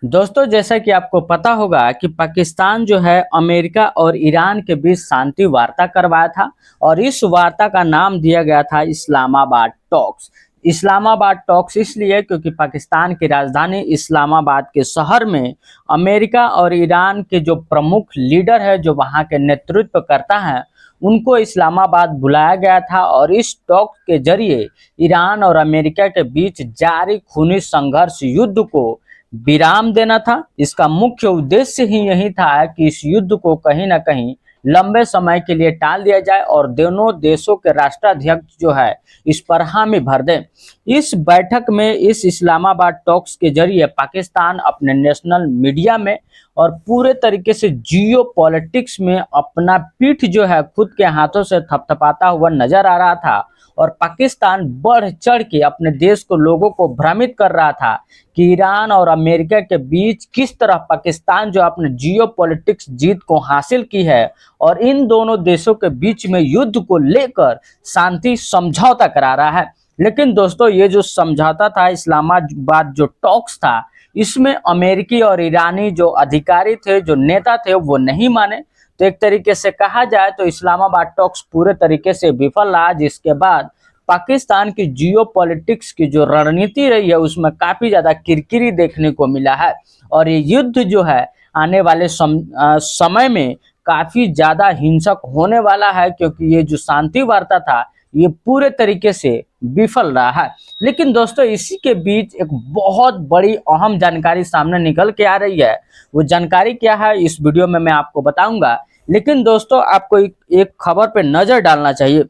दोस्तों, जैसा कि आपको पता होगा कि पाकिस्तान जो है अमेरिका और ईरान के बीच शांति वार्ता करवाया था और इस वार्ता का नाम दिया गया था इस्लामाबाद टॉक्स। इस्लामाबाद टॉक्स इसलिए क्योंकि पाकिस्तान की राजधानी इस्लामाबाद के शहर में अमेरिका और ईरान के जो प्रमुख लीडर है, जो वहाँ के नेतृत्व करता है, उनको इस्लामाबाद बुलाया गया था और इस टॉक के जरिए ईरान और अमेरिका के बीच जारी खूनी संघर्ष युद्ध को विराम देना था। इसका मुख्य उद्देश्य ही यही था कि इस युद्ध को कहीं ना कहीं लंबे समय के लिए टाल दिया जाए और दोनों देशों के राष्ट्राध्यक्ष जो है इस पर हामी भर दें। इस बैठक में इस इस्लामाबाद टॉक्स के जरिए पाकिस्तान अपने नेशनल मीडिया में और पूरे तरीके से जियो पॉलिटिक्स में अपना पीठ जो है खुद के हाथों से थपथपाता हुआ नजर आ रहा था और पाकिस्तान बढ़ चढ़ के अपने देश को लोगों को भ्रमित कर रहा था कि ईरान और अमेरिका के बीच किस तरह पाकिस्तान जो अपने जियो पॉलिटिक्स जीत को हासिल की है और इन दोनों देशों के बीच में युद्ध को लेकर शांति समझौता करा रहा है। लेकिन दोस्तों, ये जो समझौता था, इस्लामाबाद जो टॉक्स था, इसमें अमेरिकी और ईरानी जो अधिकारी थे, जो नेता थे, वो नहीं माने। तो एक तरीके से कहा जाए तो इस्लामाबाद टॉक्स पूरे तरीके से विफल रहा, जिसके बाद पाकिस्तान की जियो पॉलिटिक्स की जो रणनीति रही है उसमें काफी ज्यादा किरकिरी देखने को मिला है और ये युद्ध जो है आने वाले समय में काफी ज्यादा हिंसक होने वाला है, क्योंकि ये जो शांति वार्ता था ये पूरे तरीके से विफल रहा है। लेकिन दोस्तों, इसी के बीच एक बहुत बड़ी अहम जानकारी सामने निकल के आ रही है। वो जानकारी क्या है इस वीडियो में मैं आपको बताऊंगा। लेकिन दोस्तों, आपको एक खबर पे नजर डालना चाहिए।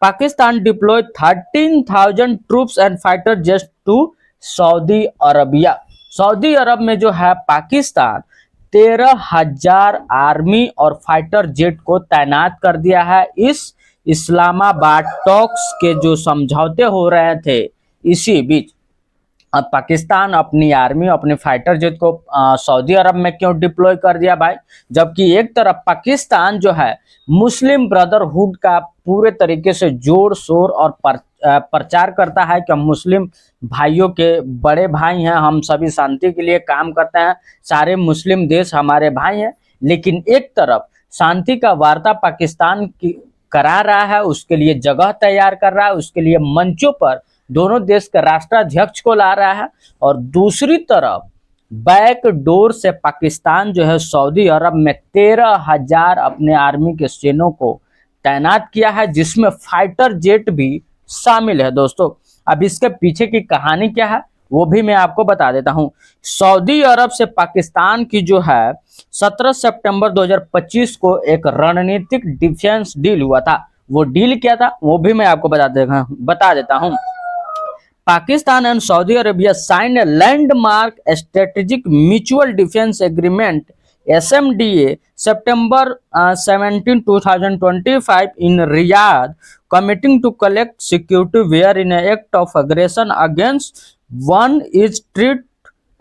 Pakistan deploy 13,000 troops and fighter jets to Saudi Arabia. सऊदी अरब में जो है पाकिस्तान 13,000 आर्मी और फाइटर जेट को तैनात कर दिया है। इस इस्लामाबाद टॉक्स के जो समझौते हो रहे थे इसी बीच अब पाकिस्तान अपनी आर्मी अपने फाइटर जेट को सऊदी अरब में क्यों डिप्लॉय कर दिया भाई, जबकि एक तरफ पाकिस्तान जो है मुस्लिम ब्रदरहुड का पूरे तरीके से जोर शोर और प्रचार करता है कि हम मुस्लिम भाइयों के बड़े भाई हैं, हम सभी शांति के लिए काम करते हैं, सारे मुस्लिम देश हमारे भाई हैं। लेकिन एक तरफ शांति का वार्ता पाकिस्तान की करा रहा है, उसके लिए जगह तैयार कर रहा है, उसके लिए मंचों पर दोनों देश के राष्ट्राध्यक्ष को ला रहा है, और दूसरी तरफ बैक डोर से पाकिस्तान जो है सऊदी अरब में 13,000 अपने आर्मी के सेना को तैनात किया है, जिसमें फाइटर जेट भी शामिल है। दोस्तों, अब इसके पीछे की कहानी क्या है वो भी मैं आपको बता देता हूं। सऊदी अरब से पाकिस्तान की जो है 17 सितंबर 2025 को एक रणनीतिक डिफेंस डील हुआ था। वो डील क्या था वो भी मैं आपको बता देता हूं। Pakistan and Saudi Arabia signed a landmark strategic mutual defense agreement SMDA September 17, 2025 in Riyadh, committing to collect security wherein an act of aggression against one is treated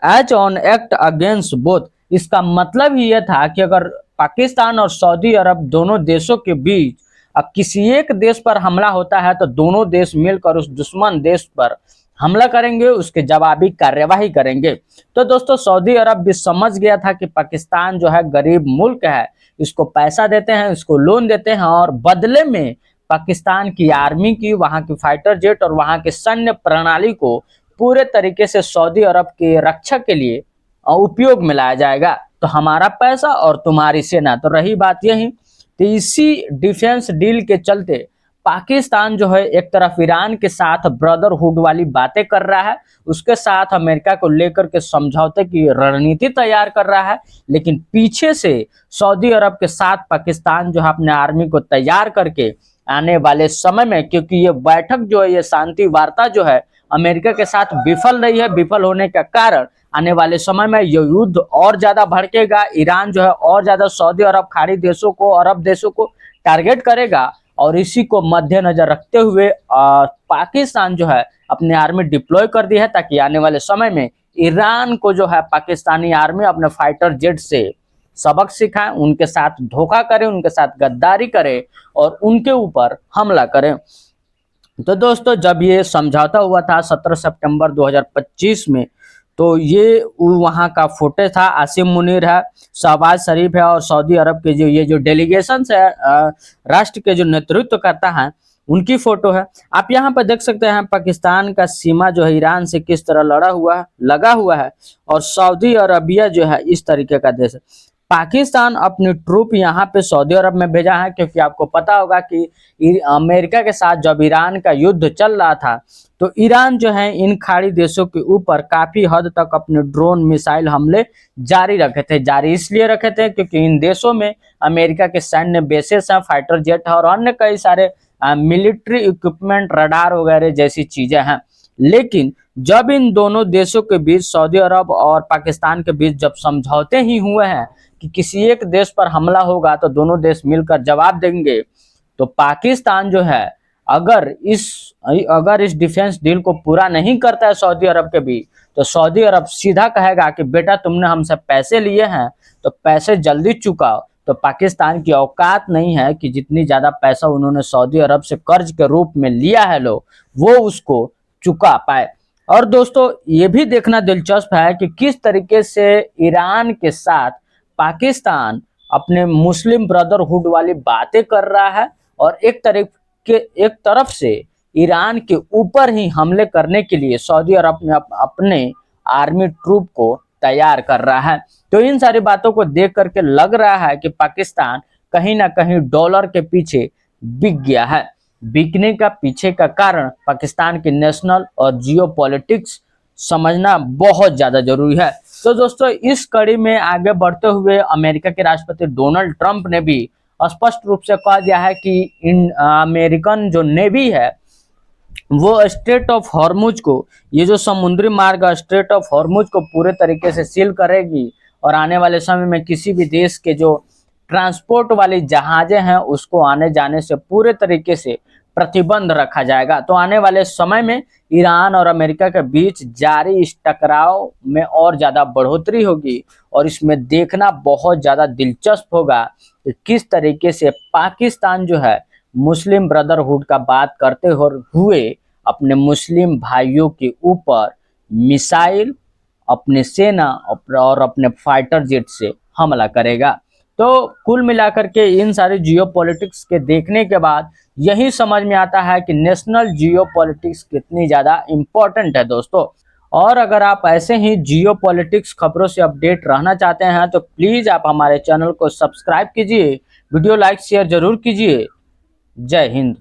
as an act against both। इसका मतलब ही यह था कि अगर पाकिस्तान और Saudi अरब दोनों देशों के बीच अब किसी एक देश पर हमला होता है तो दोनों देश मिलकर उस दुश्मन देश पर हमला करेंगे, उसके जवाबी कार्यवाही करेंगे। तो दोस्तों, सऊदी अरब भी समझ गया था कि पाकिस्तान जो है गरीब मुल्क है, इसको पैसा देते हैं, इसको लोन देते हैं और बदले में पाकिस्तान की आर्मी की, वहां की फाइटर जेट और वहां के सैन्य प्रणाली को पूरे तरीके से सऊदी अरब के रक्षा के लिए उपयोग में लाया जाएगा। तो हमारा पैसा और तुम्हारी सेना। तो रही बात यही, तो इसी डिफेंस डील के चलते पाकिस्तान जो है एक तरफ ईरान के साथ ब्रदरहुड वाली बातें कर रहा है, उसके साथ अमेरिका को लेकर के समझौते की रणनीति तैयार कर रहा है, लेकिन पीछे से सऊदी अरब के साथ पाकिस्तान जो है अपने आर्मी को तैयार करके आने वाले समय में, क्योंकि ये बैठक जो है, ये शांति वार्ता जो है अमेरिका के साथ विफल रही है, विफल होने का कारण आने वाले समय में ये युद्ध और ज्यादा भड़केगा। ईरान जो है और ज्यादा सऊदी अरब खाड़ी देशों को, अरब देशों को टारगेट करेगा और इसी को मद्देनजर रखते हुए पाकिस्तान जो है अपनी आर्मी डिप्लॉय कर दी है, ताकि आने वाले समय में ईरान को जो है पाकिस्तानी आर्मी अपने फाइटर जेट से सबक सिखाए, उनके साथ धोखा करे, उनके साथ गद्दारी करे और उनके ऊपर हमला करे। तो दोस्तों, जब ये समझौता हुआ था 17 सितंबर 2025 में, तो ये वहाँ का फुटेज था। आसिम मुनीर है, शहबाज शरीफ है और सऊदी अरब के जो ये जो डेलीगेशन है, राष्ट्र के जो नेतृत्व करता है, उनकी फोटो है। आप यहाँ पर देख सकते हैं पाकिस्तान का सीमा जो है ईरान से किस तरह लगा हुआ है, और सऊदी अरबिया जो है इस तरीके का देश है। पाकिस्तान अपनी ट्रूप यहाँ पे सऊदी अरब में भेजा है, क्योंकि आपको पता होगा कि अमेरिका के साथ जब ईरान का युद्ध चल रहा था, तो ईरान जो है इन खाड़ी देशों के ऊपर काफी हद तक अपने ड्रोन मिसाइल हमले जारी रखे थे। जारी इसलिए रखे थे क्योंकि इन देशों में अमेरिका के सैन्य बेसेस हैं, फाइटर जेट है और अन्य कई सारे मिलिट्री इक्विपमेंट, रडार वगैरह जैसी चीजें हैं। लेकिन जब इन दोनों देशों के बीच, सऊदी अरब और पाकिस्तान के बीच जब समझौते ही हुए हैं कि किसी एक देश पर हमला होगा तो दोनों देश मिलकर जवाब देंगे, तो पाकिस्तान जो है अगर इस डिफेंस डील को पूरा नहीं करता है सऊदी अरब के बीच, तो सऊदी अरब सीधा कहेगा कि बेटा तुमने हमसे पैसे लिए हैं तो पैसे जल्दी चुकाओ। तो पाकिस्तान की औकात नहीं है कि जितनी ज्यादा पैसा उन्होंने सऊदी अरब से कर्ज के रूप में लिया है वो उसको चुका पाए। और दोस्तों ये भी देखना दिलचस्प है कि किस तरीके से ईरान के साथ पाकिस्तान अपने मुस्लिम ब्रदरहुड वाली बातें कर रहा है, और एक तरफ से ईरान के ऊपर ही हमले करने के लिए सऊदी अरब ने अपने आर्मी ट्रूप को तैयार कर रहा है। तो इन सारी बातों को देख करके लग रहा है कि पाकिस्तान कहीं ना कहीं डॉलर के पीछे बिक गया है। बिकने का पीछे का कारण पाकिस्तान की नेशनल और जियो पॉलिटिक्स समझना बहुत ज्यादा जरूरी है। तो दोस्तों इस कड़ी में आगे बढ़ते हुए अमेरिका के राष्ट्रपति डोनाल्ड ट्रंप ने भी स्पष्ट रूप से कह दिया है कि अमेरिकन जो नेवी है वो स्ट्रेट ऑफ हॉर्मुज को, ये जो समुद्री मार्ग स्ट्रेट ऑफ हॉर्मुज को पूरे तरीके से सील करेगी, और आने वाले समय में किसी भी देश के जो ट्रांसपोर्ट वाली जहाजें हैं उसको आने जाने से पूरे तरीके से प्रतिबंध रखा जाएगा। तो आने वाले समय में ईरान और अमेरिका के बीच जारी इस टकराव में और ज्यादा बढ़ोतरी होगी, और इसमें देखना बहुत ज्यादा दिलचस्प होगा कि किस तरीके से पाकिस्तान जो है मुस्लिम ब्रदरहुड का बात करते हुए अपने मुस्लिम भाइयों के ऊपर मिसाइल, अपने सेना और अपने फाइटर जेट से हमला करेगा। तो कुल मिलाकर के इन सारे जियोपॉलिटिक्स के देखने के बाद यही समझ में आता है कि नेशनल जियोपॉलिटिक्स कितनी ज़्यादा इम्पोर्टेंट है दोस्तों। और अगर आप ऐसे ही जियोपॉलिटिक्स खबरों से अपडेट रहना चाहते हैं तो प्लीज़ आप हमारे चैनल को सब्सक्राइब कीजिए, वीडियो लाइक शेयर जरूर कीजिए। जय हिंद।